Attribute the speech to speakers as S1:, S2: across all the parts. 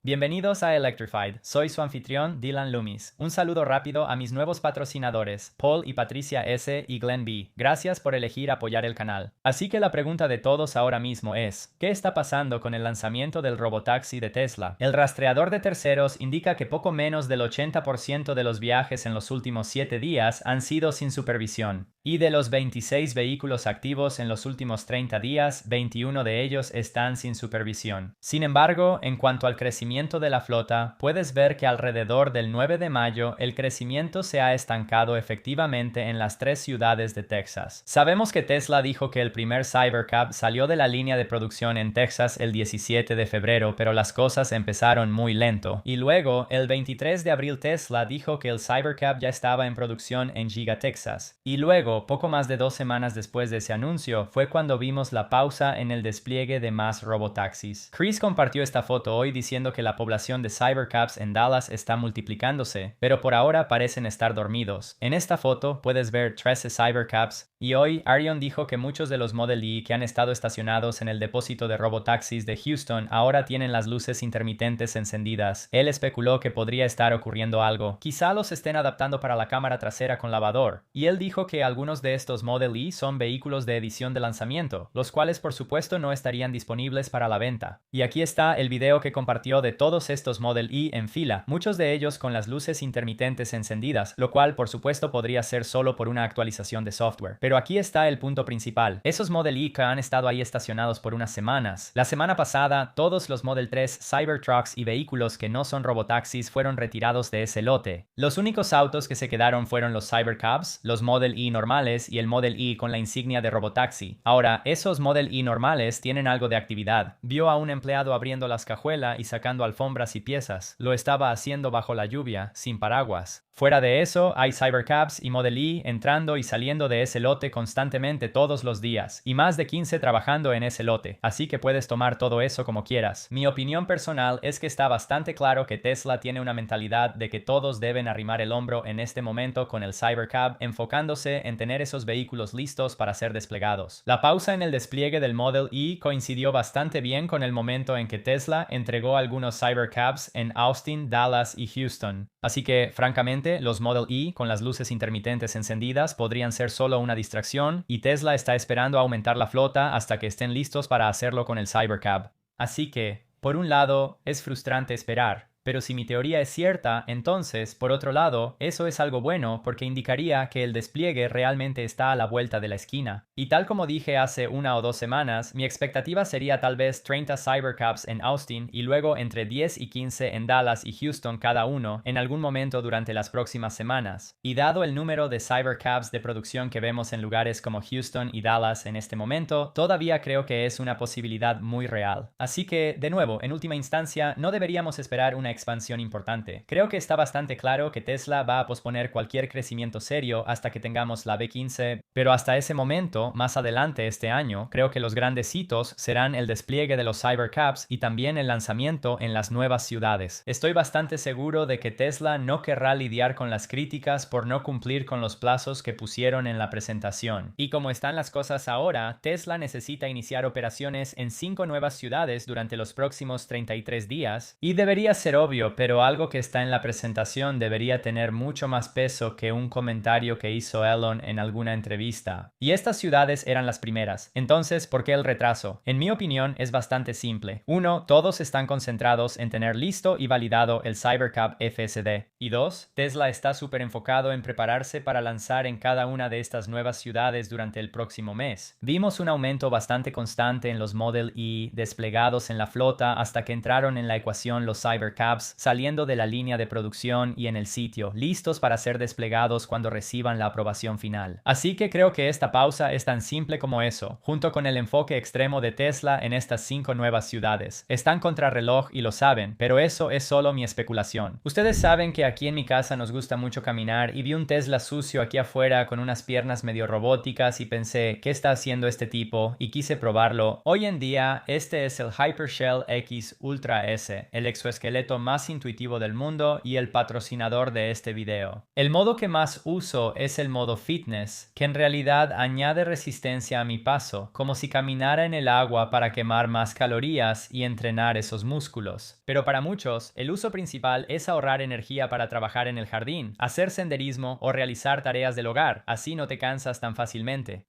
S1: Bienvenidos a Electrified, soy su anfitrión Dylan Loomis. Un saludo rápido a mis nuevos patrocinadores, Paul y Patricia S. y Glenn B. Gracias por elegir apoyar el canal. Así que la pregunta de todos ahora mismo es, ¿qué está pasando con el lanzamiento del robotaxi de Tesla? El rastreador de terceros indica que poco menos del 80% de los viajes en los últimos 7 días han sido sin supervisión. Y de los 26 vehículos activos en los últimos 30 días, 21 de ellos están sin supervisión. Sin embargo, en cuanto al crecimiento de la flota, puedes ver que alrededor del 9 de mayo el crecimiento se ha estancado efectivamente en las 3 ciudades de Texas. Sabemos que Tesla dijo que el primer Cybercab salió de la línea de producción en Texas el 17 de febrero, pero las cosas empezaron muy lento. Y luego, el 23 de abril Tesla dijo que el Cybercab ya estaba en producción en Giga, Texas. Y luego, poco más de 2 semanas después de ese anuncio, fue cuando vimos la pausa en el despliegue de más robotaxis. Chris compartió esta foto hoy diciendo que la población de Cybercabs en Dallas está multiplicándose, pero por ahora parecen estar dormidos. En esta foto puedes ver 13 Cybercabs, y hoy Arion dijo que muchos de los Model E que han estado estacionados en el depósito de robotaxis de Houston ahora tienen las luces intermitentes encendidas. Él especuló que podría estar ocurriendo algo. Quizá los estén adaptando para la cámara trasera con lavador. Y él dijo que algunos de estos Model E son vehículos de edición de lanzamiento, los cuales por supuesto no estarían disponibles para la venta. Y aquí está el video que compartió de todos estos Model E en fila, muchos de ellos con las luces intermitentes encendidas, lo cual por supuesto podría ser solo por una actualización de software. Pero aquí está el punto principal. Esos Model E que han estado ahí estacionados por unas semanas. La semana pasada, todos los Model 3 Cybertrucks y vehículos que no son robotaxis fueron retirados de ese lote. Los únicos autos que se quedaron fueron los Cybercabs, los Model E normales y el Model E con la insignia de robotaxi. Ahora, esos Model E normales tienen algo de actividad. Vio a un empleado abriendo las cajuelas y sacando alfombras y piezas. Lo estaba haciendo bajo la lluvia, sin paraguas. Fuera de eso, hay Cybercabs y Model E entrando y saliendo de ese lote constantemente todos los días, y más de 15 trabajando en ese lote, así que puedes tomar todo eso como quieras. Mi opinión personal es que está bastante claro que Tesla tiene una mentalidad de que todos deben arrimar el hombro en este momento con el Cybercab, enfocándose en tener esos vehículos listos para ser desplegados. La pausa en el despliegue del Model E coincidió bastante bien con el momento en que Tesla entregó algunos Cybercabs en Austin, Dallas y Houston. Así que, francamente, los Model E con las luces intermitentes encendidas podrían ser solo una distracción y Tesla está esperando aumentar la flota hasta que estén listos para hacerlo con el Cybercab. Así que, por un lado, es frustrante esperar. Pero si mi teoría es cierta, entonces, por otro lado, eso es algo bueno porque indicaría que el despliegue realmente está a la vuelta de la esquina. Y tal como dije hace 1 o 2 semanas, mi expectativa sería tal vez 30 Cybercabs en Austin y luego entre 10 y 15 en Dallas y Houston cada uno en algún momento durante las próximas semanas. Y dado el número de Cybercabs de producción que vemos en lugares como Houston y Dallas en este momento, todavía creo que es una posibilidad muy real. Así que, de nuevo, en última instancia, no deberíamos esperar una expansión importante. Creo que está bastante claro que Tesla va a posponer cualquier crecimiento serio hasta que tengamos la B15, pero hasta ese momento, más adelante este año, creo que los grandes hitos serán el despliegue de los Cybercabs y también el lanzamiento en las nuevas ciudades. Estoy bastante seguro de que Tesla no querrá lidiar con las críticas por no cumplir con los plazos que pusieron en la presentación. Y como están las cosas ahora, Tesla necesita iniciar operaciones en 5 nuevas ciudades durante los próximos 33 días, y debería ser obvio, pero algo que está en la presentación debería tener mucho más peso que un comentario que hizo Elon en alguna entrevista. Y estas ciudades eran las primeras. Entonces, ¿por qué el retraso? En mi opinión, es bastante simple. 1. Todos están concentrados en tener listo y validado el Cybercab FSD. Y 2. Tesla está súper enfocado en prepararse para lanzar en cada una de estas nuevas ciudades durante el próximo mes. Vimos un aumento bastante constante en los Model E desplegados en la flota hasta que entraron en la ecuación los Cybercabs saliendo de la línea de producción y en el sitio, listos para ser desplegados cuando reciban la aprobación final. Así que creo que esta pausa es tan simple como eso, junto con el enfoque extremo de Tesla en estas 5 nuevas ciudades. Están contra reloj y lo saben, pero eso es solo mi especulación. Ustedes saben que aquí en mi casa nos gusta mucho caminar y vi un Tesla sucio aquí afuera con unas piernas medio robóticas y pensé, ¿qué está haciendo este tipo? Y quise probarlo. Hoy en día, este es el Hypershell X Ultra S, el exoesqueleto más intuitivo del mundo y el patrocinador de este video. El modo que más uso es el modo fitness, que en realidad añade resistencia a mi paso, como si caminara en el agua para quemar más calorías y entrenar esos músculos. Pero para muchos, el uso principal es ahorrar energía para trabajar en el jardín, hacer senderismo o realizar tareas del hogar, así no te cansas tan fácilmente.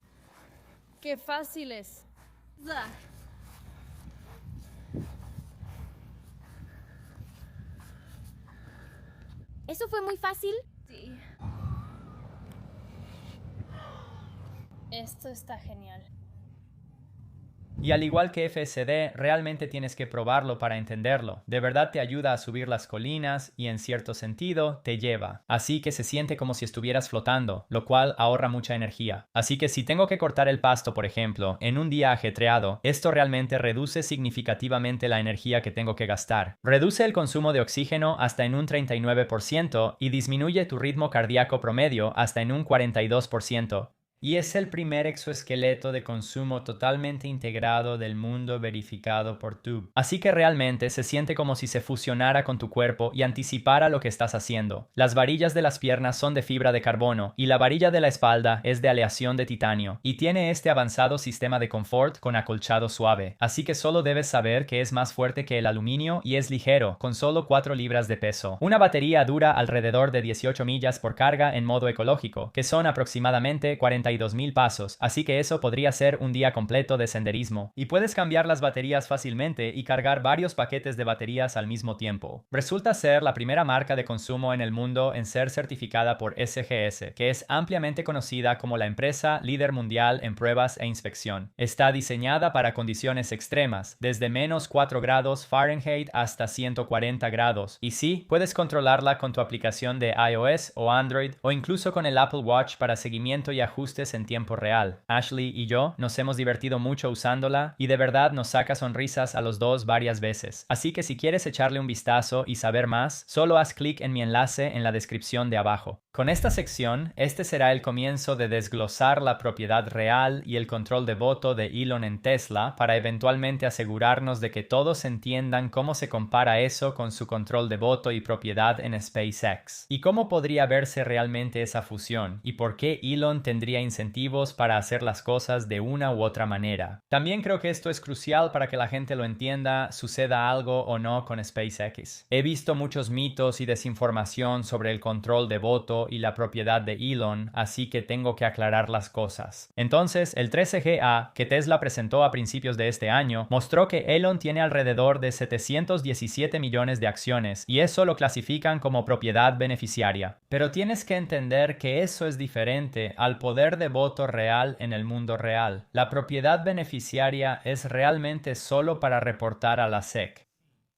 S2: ¡Qué fácil es!
S3: ¿Eso fue muy fácil?
S2: Sí. Esto está genial.
S1: Y al igual que FSD, realmente tienes que probarlo para entenderlo. De verdad te ayuda a subir las colinas y en cierto sentido te lleva. Así que se siente como si estuvieras flotando, lo cual ahorra mucha energía. Así que si tengo que cortar el pasto, por ejemplo, en un día ajetreado, esto realmente reduce significativamente la energía que tengo que gastar. Reduce el consumo de oxígeno hasta en un 39% y disminuye tu ritmo cardíaco promedio hasta en un 42%. Y es el primer exoesqueleto de consumo totalmente integrado del mundo verificado por Tube. Así que realmente se siente como si se fusionara con tu cuerpo y anticipara lo que estás haciendo. Las varillas de las piernas son de fibra de carbono y la varilla de la espalda es de aleación de titanio y tiene este avanzado sistema de confort con acolchado suave. Así que solo debes saber que es más fuerte que el aluminio y es ligero, con solo 4 libras de peso. Una batería dura alrededor de 18 millas por carga en modo ecológico, que son aproximadamente 42,000 pasos, así que eso podría ser un día completo de senderismo. Y puedes cambiar las baterías fácilmente y cargar varios paquetes de baterías al mismo tiempo. Resulta ser la primera marca de consumo en el mundo en ser certificada por SGS, que es ampliamente conocida como la empresa líder mundial en pruebas e inspección. Está diseñada para condiciones extremas, desde menos 4 grados Fahrenheit hasta 140 grados. Y sí, puedes controlarla con tu aplicación de iOS o Android o incluso con el Apple Watch para seguimiento y ajustes en tiempo real. Ashley y yo nos hemos divertido mucho usándola y de verdad nos saca sonrisas a los dos varias veces. Así que si quieres echarle un vistazo y saber más, solo haz clic en mi enlace en la descripción de abajo. Con esta sección, este será el comienzo de desglosar la propiedad real y el control de voto de Elon en Tesla para eventualmente asegurarnos de que todos entiendan cómo se compara eso con su control de voto y propiedad en SpaceX. Y cómo podría verse realmente esa fusión y por qué Elon tendría incentivos para hacer las cosas de una u otra manera. También creo que esto es crucial para que la gente lo entienda, suceda algo o no con SpaceX. He visto muchos mitos y desinformación sobre el control de voto y la propiedad de Elon, así que tengo que aclarar las cosas. Entonces, el 13GA, que Tesla presentó a principios de este año, mostró que Elon tiene alrededor de 717 millones de acciones, y eso lo clasifican como propiedad beneficiaria. Pero tienes que entender que eso es diferente al poder de voto real en el mundo real. La propiedad beneficiaria es realmente solo para reportar a la SEC.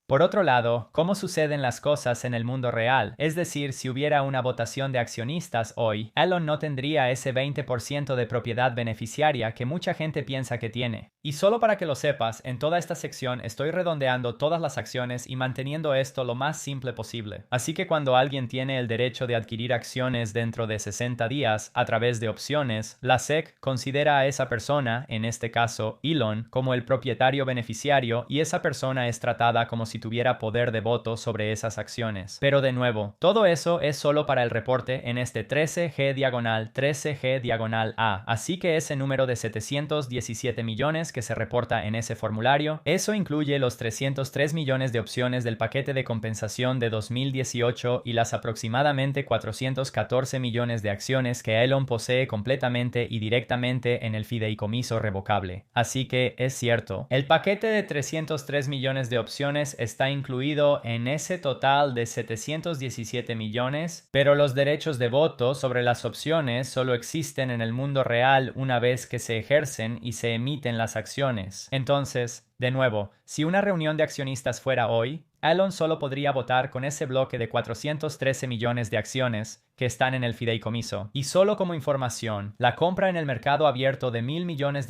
S1: Por otro lado, ¿cómo suceden las cosas en el mundo real? Es decir, si hubiera una votación de accionistas hoy, Elon no tendría ese 20% de propiedad beneficiaria que mucha gente piensa que tiene. Y solo para que lo sepas, en toda esta sección estoy redondeando todas las acciones y manteniendo esto lo más simple posible. Así que cuando alguien tiene el derecho de adquirir acciones dentro de 60 días a través de opciones, la SEC considera a esa persona, en este caso Elon, como el propietario beneficiario y esa persona es tratada como si tuviera poder de voto sobre esas acciones. Pero de nuevo, todo eso es solo para el reporte en este 13G/13G/A, así que ese número de 717 millones que se reporta en ese formulario, eso incluye los 303 millones de opciones del paquete de compensación de 2018 y las aproximadamente 414 millones de acciones que Elon posee completamente y directamente en el fideicomiso revocable. Así que es cierto, el paquete de 303 millones de opciones está incluido en ese total de 717 millones, pero los derechos de voto sobre las opciones solo existen en el mundo real una vez que se ejercen y se emiten las acciones. Entonces, de nuevo, si una reunión de accionistas fuera hoy, Elon solo podría votar con ese bloque de 413 millones de acciones que están en el fideicomiso. Y solo como información, la compra en el mercado abierto de $1,000 millones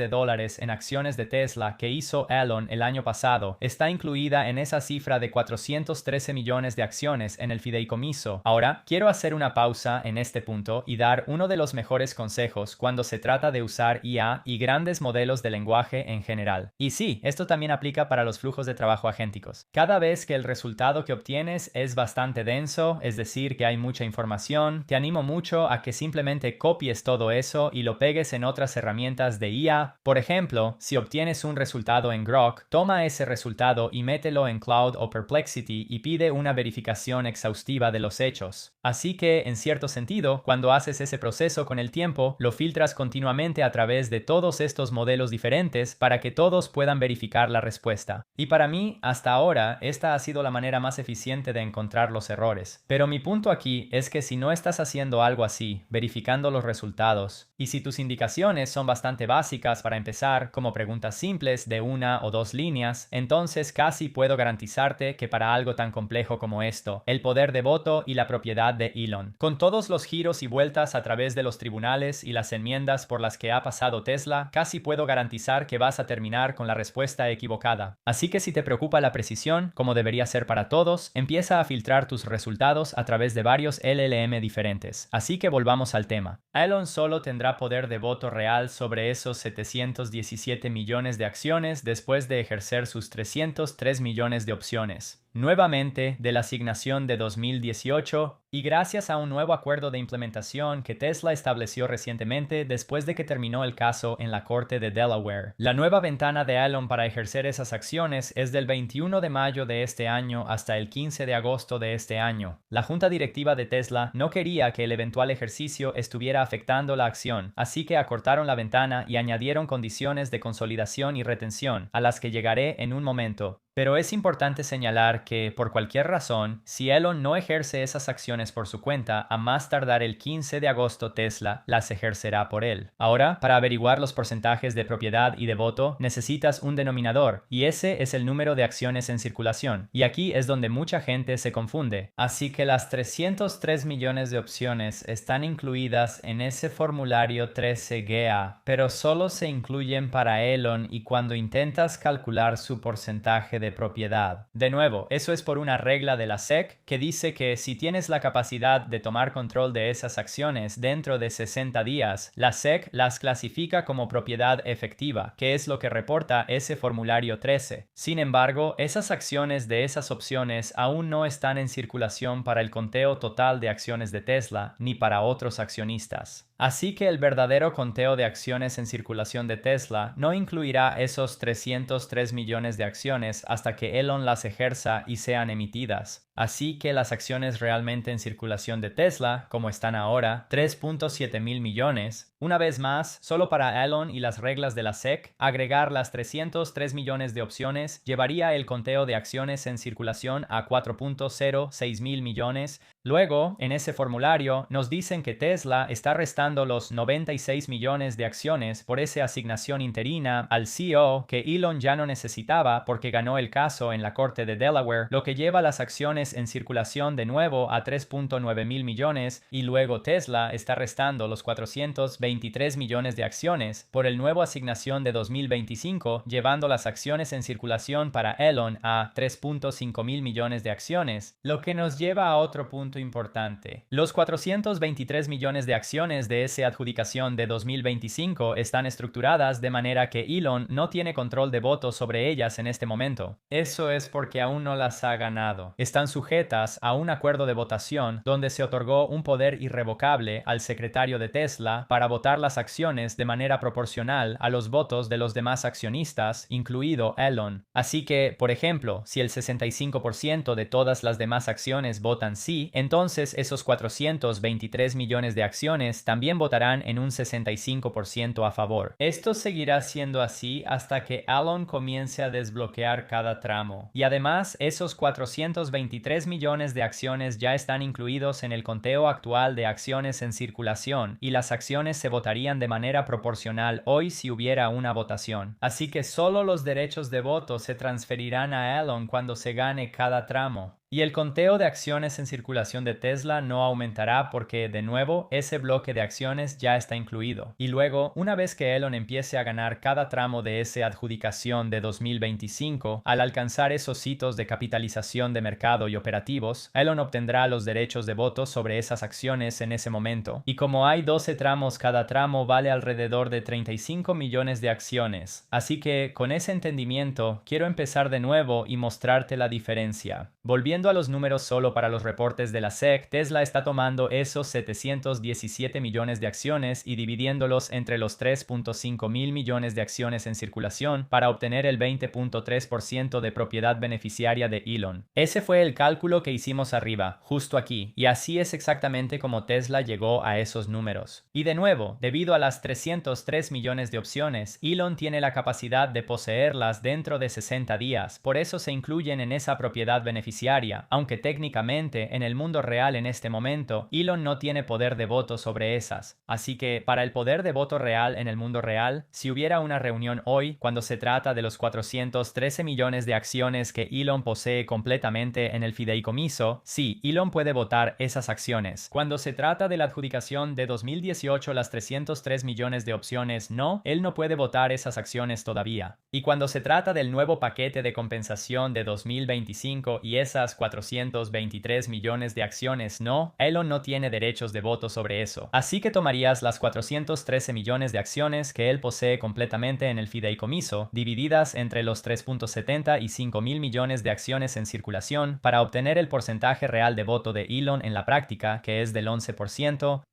S1: en acciones de Tesla que hizo Elon el año pasado está incluida en esa cifra de 413 millones de acciones en el fideicomiso. Ahora, quiero hacer una pausa en este punto y dar uno de los mejores consejos cuando se trata de usar IA y grandes modelos de lenguaje en general. Y sí, esto también también aplica para los flujos de trabajo agénticos. Cada vez que el resultado que obtienes es bastante denso, es decir, que hay mucha información, te animo mucho a que simplemente copies todo eso y lo pegues en otras herramientas de IA. Por ejemplo, si obtienes un resultado en Grok, toma ese resultado y mételo en Cloud o Perplexity y pide una verificación exhaustiva de los hechos. Así que, en cierto sentido, cuando haces ese proceso con el tiempo, lo filtras continuamente a través de todos estos modelos diferentes para que todos puedan verificar la respuesta. Y para mí, hasta ahora, esta ha sido la manera más eficiente de encontrar los errores. Pero mi punto aquí es que si no estás haciendo algo así, verificando los resultados, y si tus indicaciones son bastante básicas para empezar, como preguntas simples de 1 o 2 líneas, entonces casi puedo garantizarte que para algo tan complejo como esto, el poder de voto y la propiedad de Elon, con todos los giros y vueltas a través de los tribunales y las enmiendas por las que ha pasado Tesla, casi puedo garantizar que vas a terminar con la respuesta equivocada. Así que si te preocupa la precisión, como debería ser para todos, empieza a filtrar tus resultados a través de varios LLM diferentes. Así que volvamos al tema. Elon solo tendrá poder de voto real sobre esos 717 millones de acciones después de ejercer sus 303 millones de opciones. Nuevamente, de la asignación de 2018, y gracias a un nuevo acuerdo de implementación que Tesla estableció recientemente después de que terminó el caso en la Corte de Delaware. La nueva ventana de Elon para ejercer esas acciones es del 21 de mayo de este año hasta el 15 de agosto de este año. La junta directiva de Tesla no quería que el eventual ejercicio estuviera afectando la acción, así que acortaron la ventana y añadieron condiciones de consolidación y retención, a las que llegaré en un momento. Pero es importante señalar que, por cualquier razón, si Elon no ejerce esas acciones por su cuenta, a más tardar el 15 de agosto Tesla las ejercerá por él. Ahora, para averiguar los porcentajes de propiedad y de voto, necesitas un denominador, y ese es el número de acciones en circulación. Y aquí es donde mucha gente se confunde. Así que las 303 millones de opciones están incluidas en ese formulario 13GA, pero solo se incluyen para Elon y cuando intentas calcular su porcentaje de propiedad. De nuevo, eso es por una regla de la SEC que dice que si tienes la capacidad de tomar control de esas acciones dentro de 60 días, la SEC las clasifica como propiedad efectiva, que es lo que reporta ese formulario 13. Sin embargo, esas acciones de esas opciones aún no están en circulación para el conteo total de acciones de Tesla ni para otros accionistas. Así que el verdadero conteo de acciones en circulación de Tesla no incluirá esos 303 millones de acciones hasta que Elon las ejerza y sean emitidas. Así que las acciones realmente en circulación de Tesla, como están ahora, 3.7 mil millones. Una vez más, solo para Elon y las reglas de la SEC, agregar las 303 millones de opciones llevaría el conteo de acciones en circulación a 4.06 mil millones. Luego, en ese formulario, nos dicen que Tesla está restando los 96 millones de acciones por esa asignación interina al CEO que Elon ya no necesitaba porque ganó el caso en la Corte de Delaware, lo que lleva las acciones en circulación de nuevo a 3.9 mil millones, y luego Tesla está restando los 423 millones de acciones por el nuevo asignación de 2025, llevando las acciones en circulación para Elon a 3.5 mil millones de acciones, lo que nos lleva a otro punto importante. Los 423 millones de acciones de esa adjudicación de 2025 están estructuradas de manera que Elon no tiene control de voto sobre ellas en este momento. Eso es porque aún no las ha ganado. Están sujetas a un acuerdo de votación donde se otorgó un poder irrevocable al secretario de Tesla para votar las acciones de manera proporcional a los votos de los demás accionistas, incluido Elon. Así que, por ejemplo, si el 65% de todas las demás acciones votan sí, entonces esos 423 millones de acciones también votarán en un 65% a favor. Esto seguirá siendo así hasta que Elon comience a desbloquear cada tramo. Y además, esos 423 millones de acciones ya están incluidos en el conteo actual de acciones en circulación, y las acciones se votarían de manera proporcional hoy si hubiera una votación. Así que solo los derechos de voto se transferirán a Elon cuando se gane cada tramo. Y el conteo de acciones en circulación de Tesla no aumentará porque, de nuevo, ese bloque de acciones ya está incluido. Y luego, una vez que Elon empiece a ganar cada tramo de esa adjudicación de 2025, al alcanzar esos hitos de capitalización de mercado y operativos, Elon obtendrá los derechos de voto sobre esas acciones en ese momento. Y como hay 12 tramos, cada tramo vale alrededor de 35 millones de acciones. Así que, con ese entendimiento, quiero empezar de nuevo y mostrarte la diferencia. Volviendo a los números solo para los reportes de la SEC, Tesla está tomando esos 717 millones de acciones y dividiéndolos entre los 3.5 mil millones de acciones en circulación para obtener el 20.3% de propiedad beneficiaria de Elon. Ese fue el cálculo que hicimos arriba, justo aquí, y así es exactamente como Tesla llegó a esos números. Y de nuevo, debido a las 303 millones de opciones, Elon tiene la capacidad de poseerlas dentro de 60 días, por eso se incluyen en esa propiedad beneficiaria, aunque técnicamente en el mundo real en este momento, Elon no tiene poder de voto sobre esas. Así que, para el poder de voto real en el mundo real, si hubiera una reunión hoy, cuando se trata de los 413 millones de acciones que Elon posee completamente en el fideicomiso, sí, Elon puede votar esas acciones. Cuando se trata de la adjudicación de 2018, las 303 millones de opciones, no, él no puede votar esas acciones todavía. Y cuando se trata del nuevo paquete de compensación de 2025 y esas 423 millones de acciones, no, Elon no tiene derechos de voto sobre eso. Así que tomarías las 413 millones de acciones que él posee completamente en el fideicomiso, divididas entre los 3.70 y 5 mil millones de acciones en circulación, para obtener el porcentaje real de voto de Elon en la práctica, que es del 11%,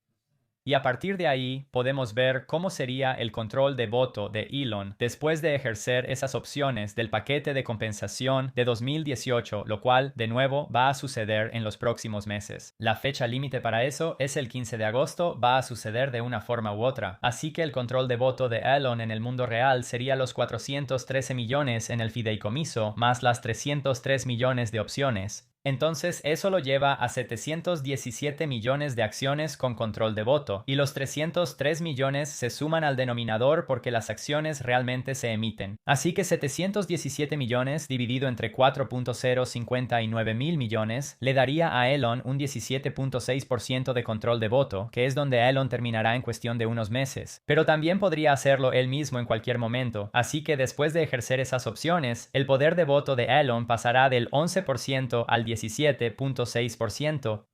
S1: y a partir de ahí podemos ver cómo sería el control de voto de Elon después de ejercer esas opciones del paquete de compensación de 2018, lo cual, de nuevo, va a suceder en los próximos meses. La fecha límite para eso es el 15 de agosto, va a suceder de una forma u otra. Así que el control de voto de Elon en el mundo real sería los 413 millones en el fideicomiso más las 303 millones de opciones. Entonces eso lo lleva a 717 millones de acciones con control de voto, y los 303 millones se suman al denominador porque las acciones realmente se emiten. Así que 717 millones dividido entre 4.059 mil millones le daría a Elon un 17.6% de control de voto, que es donde Elon terminará en cuestión de unos meses. Pero también podría hacerlo él mismo en cualquier momento, así que después de ejercer esas opciones, el poder de voto de Elon pasará del 11% al 17.6%.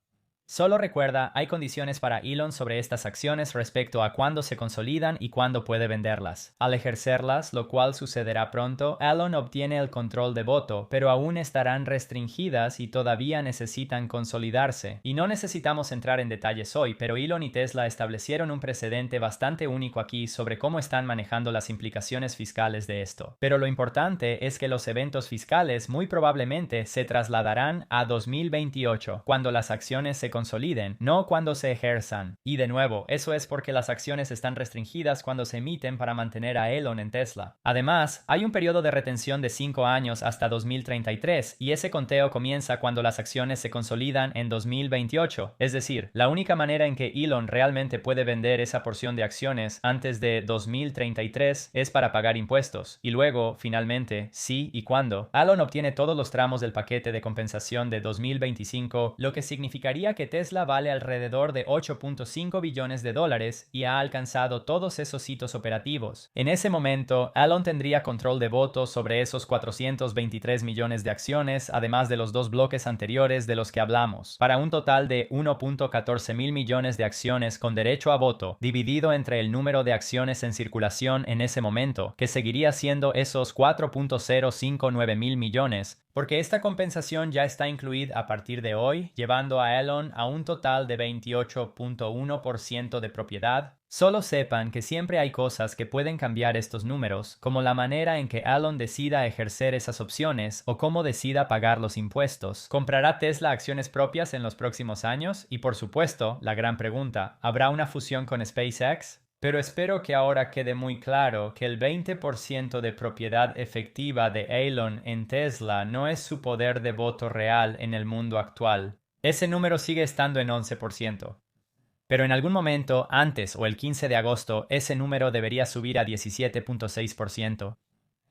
S1: Solo recuerda, hay condiciones para Elon sobre estas acciones respecto a cuándo se consolidan y cuándo puede venderlas. Al ejercerlas, lo cual sucederá pronto, Elon obtiene el control de voto, pero aún estarán restringidas y todavía necesitan consolidarse. Y no necesitamos entrar en detalles hoy, pero Elon y Tesla establecieron un precedente bastante único aquí sobre cómo están manejando las implicaciones fiscales de esto. Pero lo importante es que los eventos fiscales muy probablemente se trasladarán a 2028, cuando las acciones se consoliden, no cuando se ejerzan. Y de nuevo, eso es porque las acciones están restringidas cuando se emiten para mantener a Elon en Tesla. Además, hay un periodo de retención de 5 años hasta 2033, y ese conteo comienza cuando las acciones se consolidan en 2028. Es decir, la única manera en que Elon realmente puede vender esa porción de acciones antes de 2033 es para pagar impuestos. Y luego, finalmente, si y cuando Elon obtiene todos los tramos del paquete de compensación de 2025, lo que significaría que Tesla vale alrededor de 8.5 billones de dólares y ha alcanzado todos esos hitos operativos. En ese momento, Elon tendría control de voto sobre esos 423 millones de acciones, además de los dos bloques anteriores de los que hablamos, para un total de 1.14 mil millones de acciones con derecho a voto, dividido entre el número de acciones en circulación en ese momento, que seguiría siendo esos 4.059 mil millones, porque esta compensación ya está incluida a partir de hoy, llevando a Elon a un total de 28.1% de propiedad. Solo sepan que siempre hay cosas que pueden cambiar estos números, como la manera en que Elon decida ejercer esas opciones o cómo decida pagar los impuestos. ¿Comprará Tesla acciones propias en los próximos años? Y por supuesto, la gran pregunta, ¿habrá una fusión con SpaceX? Pero espero que ahora quede muy claro que el 20% de propiedad efectiva de Elon en Tesla no es su poder de voto real en el mundo actual. Ese número sigue estando en 11%. Pero en algún momento, antes o el 15 de agosto, ese número debería subir a 17.6%.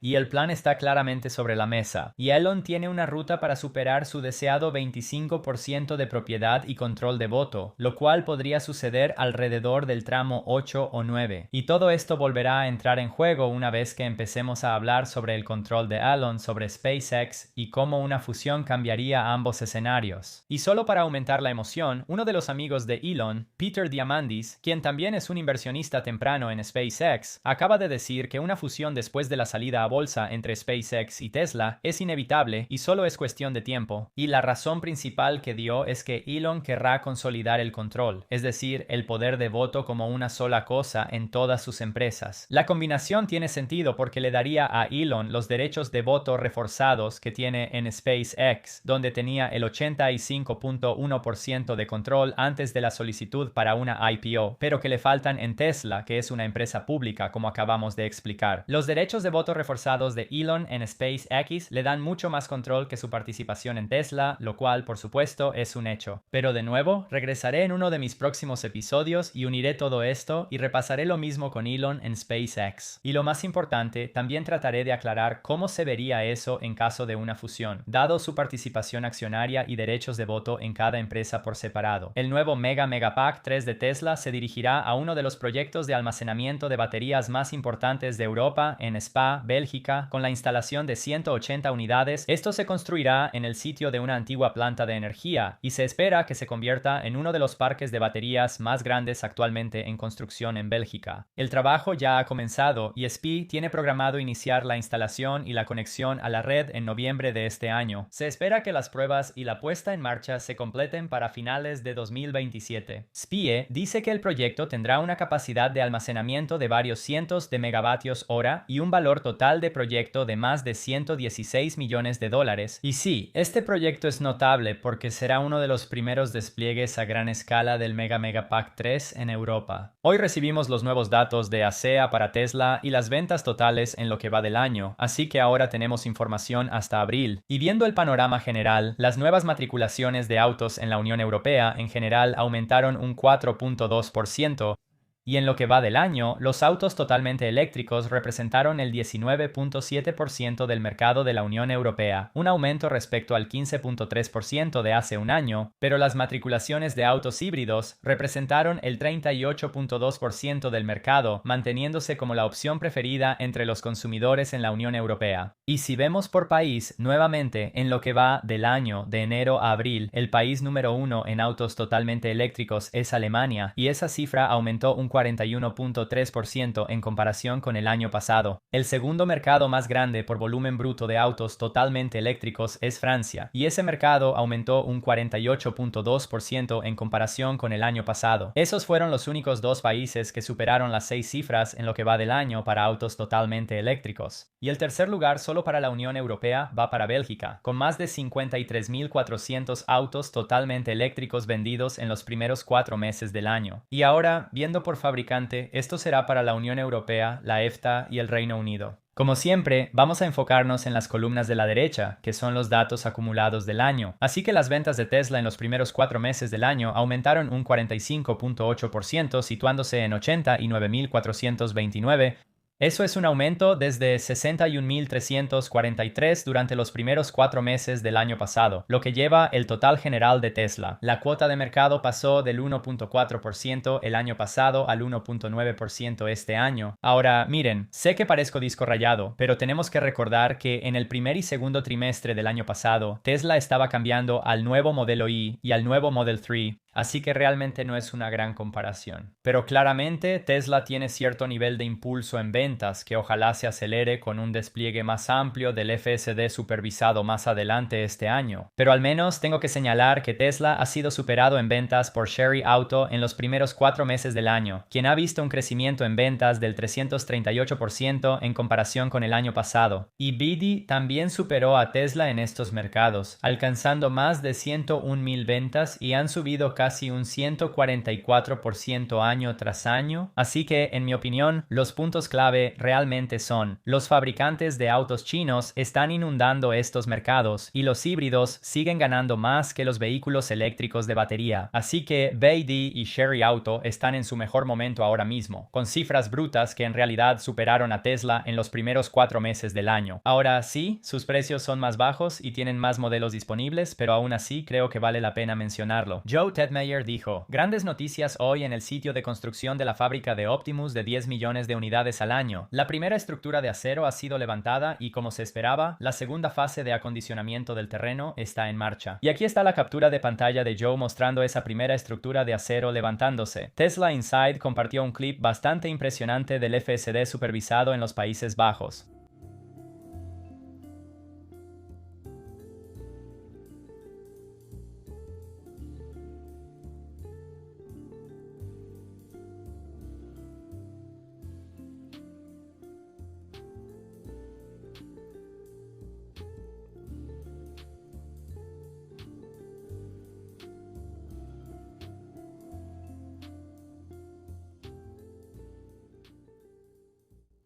S1: Y el plan está claramente sobre la mesa. Y Elon tiene una ruta para superar su deseado 25% de propiedad y control de voto, lo cual podría suceder alrededor del tramo 8 o 9. Y todo esto volverá a entrar en juego una vez que empecemos a hablar sobre el control de Elon sobre SpaceX y cómo una fusión cambiaría ambos escenarios. Y solo para aumentar la emoción, uno de los amigos de Elon, Peter Diamandis, quien también es un inversionista temprano en SpaceX, acaba de decir que una fusión después de la salida a bolsa entre SpaceX y Tesla es inevitable y solo es cuestión de tiempo. Y la razón principal que dio es que Elon querrá consolidar el control, es decir, el poder de voto como una sola cosa en todas sus empresas. La combinación tiene sentido porque le daría a Elon los derechos de voto reforzados que tiene en SpaceX, donde tenía el 85.1% de control antes de la solicitud para una IPO, pero que le faltan en Tesla, que es una empresa pública, como acabamos de explicar. Los derechos de voto reforzados de Elon en SpaceX le dan mucho más control que su participación en Tesla, lo cual, por supuesto, es un hecho. Pero de nuevo, regresaré en uno de mis próximos episodios y uniré todo esto y repasaré lo mismo con Elon en SpaceX. Y lo más importante, también trataré de aclarar cómo se vería eso en caso de una fusión, dado su participación accionaria y derechos de voto en cada empresa por separado. El nuevo Megapack 3 de Tesla se dirigirá a uno de los proyectos de almacenamiento de baterías más importantes de Europa, en Spa, Bélgica, con la instalación de 180 unidades. Esto se construirá en el sitio de una antigua planta de energía y se espera que se convierta en uno de los parques de baterías más grandes actualmente en construcción en Bélgica. El trabajo ya ha comenzado y SPI tiene programado iniciar la instalación y la conexión a la red en noviembre de este año. Se espera que las pruebas y la puesta en marcha se completen para finales de 2027. SPIE dice que el proyecto tendrá una capacidad de almacenamiento de varios cientos de megavatios hora y un valor total de proyecto de más de 116 millones de dólares. Y sí, este proyecto es notable porque será uno de los primeros despliegues a gran escala del Megapack 3 en Europa. Hoy recibimos los nuevos datos de ASEA para Tesla y las ventas totales en lo que va del año, así que ahora tenemos información hasta abril. Y viendo el panorama general, las nuevas matriculaciones de autos en la Unión Europea en general aumentaron un 4.2%, y en lo que va del año, los autos totalmente eléctricos representaron el 19.7% del mercado de la Unión Europea, un aumento respecto al 15.3% de hace un año, pero las matriculaciones de autos híbridos representaron el 38.2% del mercado, manteniéndose como la opción preferida entre los consumidores en la Unión Europea. Y si vemos por país, nuevamente, en lo que va del año, de enero a abril, el país número 1 en autos totalmente eléctricos es Alemania, y esa cifra aumentó un 41.3% en comparación con el año pasado. El segundo mercado más grande por volumen bruto de autos totalmente eléctricos es Francia, y ese mercado aumentó un 48.2% en comparación con el año pasado. Esos fueron los únicos dos países que superaron las 6 cifras en lo que va del año para autos totalmente eléctricos. Y el tercer lugar solo para la Unión Europea va para Bélgica, con más de 53.400 autos totalmente eléctricos vendidos en los primeros 4 meses del año. Y ahora, viendo por fabricante, esto será para la Unión Europea, la EFTA y el Reino Unido. Como siempre, vamos a enfocarnos en las columnas de la derecha, que son los datos acumulados del año. Así que las ventas de Tesla en los primeros 4 meses del año aumentaron un 45.8%, situándose en 89.429. Eso es un aumento desde 61.343 durante los primeros 4 meses del año pasado, lo que lleva el total general de Tesla. La cuota de mercado pasó del 1.4% el año pasado al 1.9% este año. Ahora, miren, sé que parezco disco rayado, pero tenemos que recordar que en el primer y segundo trimestre del año pasado, Tesla estaba cambiando al nuevo modelo Y y al nuevo Model 3. Así que realmente no es una gran comparación. Pero claramente Tesla tiene cierto nivel de impulso en ventas que ojalá se acelere con un despliegue más amplio del FSD supervisado más adelante este año. Pero al menos tengo que señalar que Tesla ha sido superado en ventas por Chery Auto en los primeros 4 meses del año, quien ha visto un crecimiento en ventas del 338% en comparación con el año pasado. Y BYD también superó a Tesla en estos mercados, alcanzando más de 101,000 ventas y han subido casi un 144% año tras año. Así que, en mi opinión, los puntos clave realmente son: los fabricantes de autos chinos están inundando estos mercados y los híbridos siguen ganando más que los vehículos eléctricos de batería. Así que BYD y Chery Auto están en su mejor momento ahora mismo, con cifras brutas que en realidad superaron a Tesla en los primeros 4 meses del año. Ahora sí, sus precios son más bajos y tienen más modelos disponibles, pero aún así creo que vale la pena mencionarlo. Joe Tedmeyer dijo: grandes noticias hoy en el sitio de construcción de la fábrica de Optimus de 10 millones de unidades al año. La primera estructura de acero ha sido levantada y, como se esperaba, la segunda fase de acondicionamiento del terreno está en marcha. Y aquí está la captura de pantalla de Joe mostrando esa primera estructura de acero levantándose. Tesla Inside compartió un clip bastante impresionante del FSD supervisado en los Países Bajos.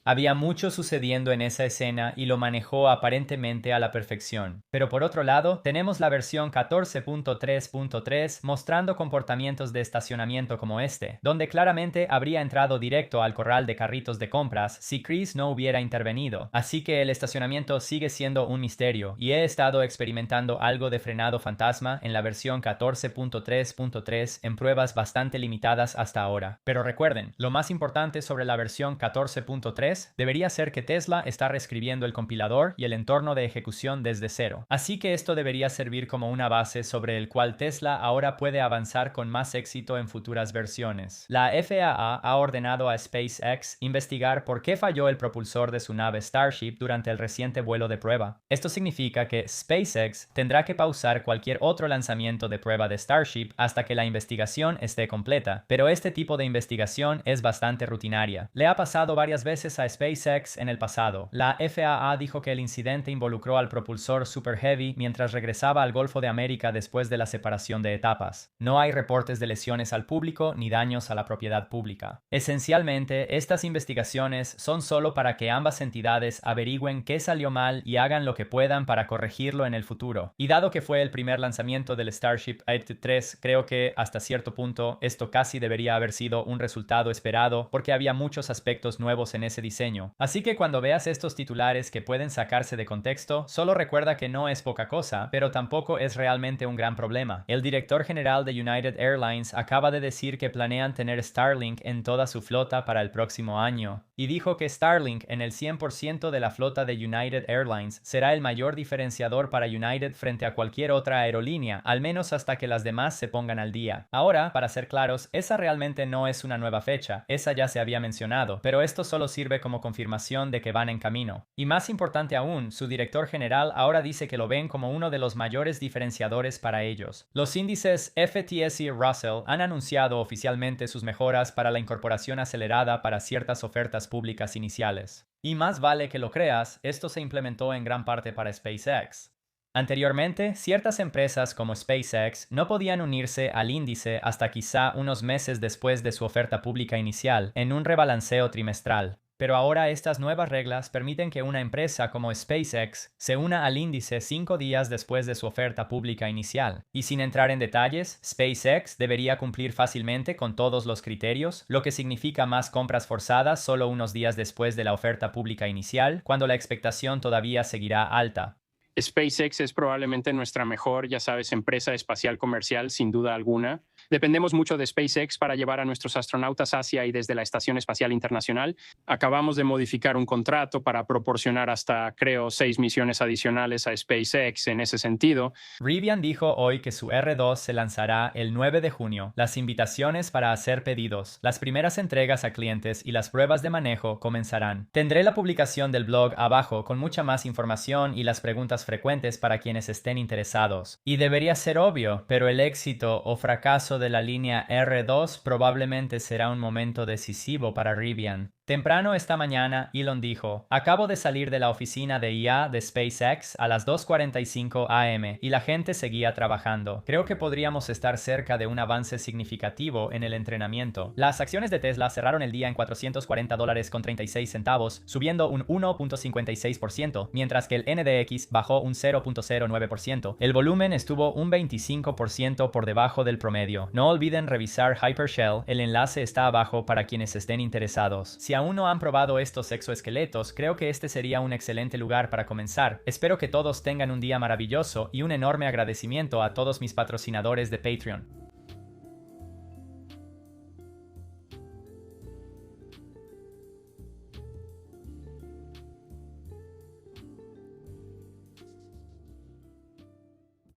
S1: Había mucho sucediendo en esa escena y lo manejó aparentemente a la perfección. Pero por otro lado, tenemos la versión 14.3.3 mostrando comportamientos de estacionamiento como este, donde claramente habría entrado directo al corral de carritos de compras si Chris no hubiera intervenido. Así que el estacionamiento sigue siendo un misterio, y he estado experimentando algo de frenado fantasma en la versión 14.3.3 en pruebas bastante limitadas hasta ahora. Pero recuerden, lo más importante sobre la versión 14.3 debería ser que Tesla está reescribiendo el compilador y el entorno de ejecución desde cero. Así que esto debería servir como una base sobre el cual Tesla ahora puede avanzar con más éxito en futuras versiones. La FAA ha ordenado a SpaceX investigar por qué falló el propulsor de su nave Starship durante el reciente vuelo de prueba. Esto significa que SpaceX tendrá que pausar cualquier otro lanzamiento de prueba de Starship hasta que la investigación esté completa, pero este tipo de investigación es bastante rutinaria. Le ha pasado varias veces a SpaceX en el pasado. La FAA dijo que el incidente involucró al propulsor Super Heavy mientras regresaba al Golfo de América después de la separación de etapas. No hay reportes de lesiones al público ni daños a la propiedad pública. Esencialmente, estas investigaciones son solo para que ambas entidades averigüen qué salió mal y hagan lo que puedan para corregirlo en el futuro. Y dado que fue el primer lanzamiento del Starship A3, creo que hasta cierto punto esto casi debería haber sido un resultado esperado porque había muchos aspectos nuevos en ese diseño. Así que cuando veas estos titulares que pueden sacarse de contexto, solo recuerda que no es poca cosa, pero tampoco es realmente un gran problema. El director general de United Airlines acaba de decir que planean tener Starlink en toda su flota para el próximo año, y dijo que Starlink en el 100% de la flota de United Airlines será el mayor diferenciador para United frente a cualquier otra aerolínea, al menos hasta que las demás se pongan al día. Ahora, para ser claros, esa realmente no es una nueva fecha, esa ya se había mencionado, pero esto solo sirve como confirmación de que van en camino. Y más importante aún, su director general ahora dice que lo ven como uno de los mayores diferenciadores para ellos. Los índices FTSE y Russell han anunciado oficialmente sus mejoras para la incorporación acelerada para ciertas ofertas públicas iniciales. Y más vale que lo creas, esto se implementó en gran parte para SpaceX. Anteriormente, ciertas empresas como SpaceX no podían unirse al índice hasta quizá unos meses después de su oferta pública inicial, en un rebalanceo trimestral. Pero ahora estas nuevas reglas permiten que una empresa como SpaceX se una al índice 5 días después de su oferta pública inicial. Y sin entrar en detalles, SpaceX debería cumplir fácilmente con todos los criterios, lo que significa más compras forzadas solo unos días después de la oferta pública inicial, cuando la expectación todavía seguirá alta.
S4: SpaceX es probablemente nuestra mejor, ya sabes, empresa espacial comercial, sin duda alguna. Dependemos mucho de SpaceX para llevar a nuestros astronautas hacia y desde la Estación Espacial Internacional. Acabamos de modificar un contrato para proporcionar hasta, creo, 6 misiones adicionales a SpaceX en ese sentido.
S1: Rivian dijo hoy que su R2 se lanzará el 9 de junio. Las invitaciones para hacer pedidos, las primeras entregas a clientes y las pruebas de manejo comenzarán. Tendré la publicación del blog abajo con mucha más información y las preguntas frecuentes para quienes estén interesados. Y debería ser obvio, pero el éxito o fracaso de la línea R2 probablemente será un momento decisivo para Rivian. Temprano esta mañana, Elon dijo, acabo de salir de la oficina de IA de SpaceX a las 2:45 am y la gente seguía trabajando. Creo que podríamos estar cerca de un avance significativo en el entrenamiento. Las acciones de Tesla cerraron el día en $440.36, subiendo un 1.56%, mientras que el NDX bajó un 0.09%. El volumen estuvo un 25% por debajo del promedio. No olviden revisar Hypershell, el enlace está abajo para quienes estén interesados. Si aún no han probado estos exoesqueletos, creo que este sería un excelente lugar para comenzar. Espero que todos tengan un día maravilloso y un enorme agradecimiento a todos mis patrocinadores de Patreon.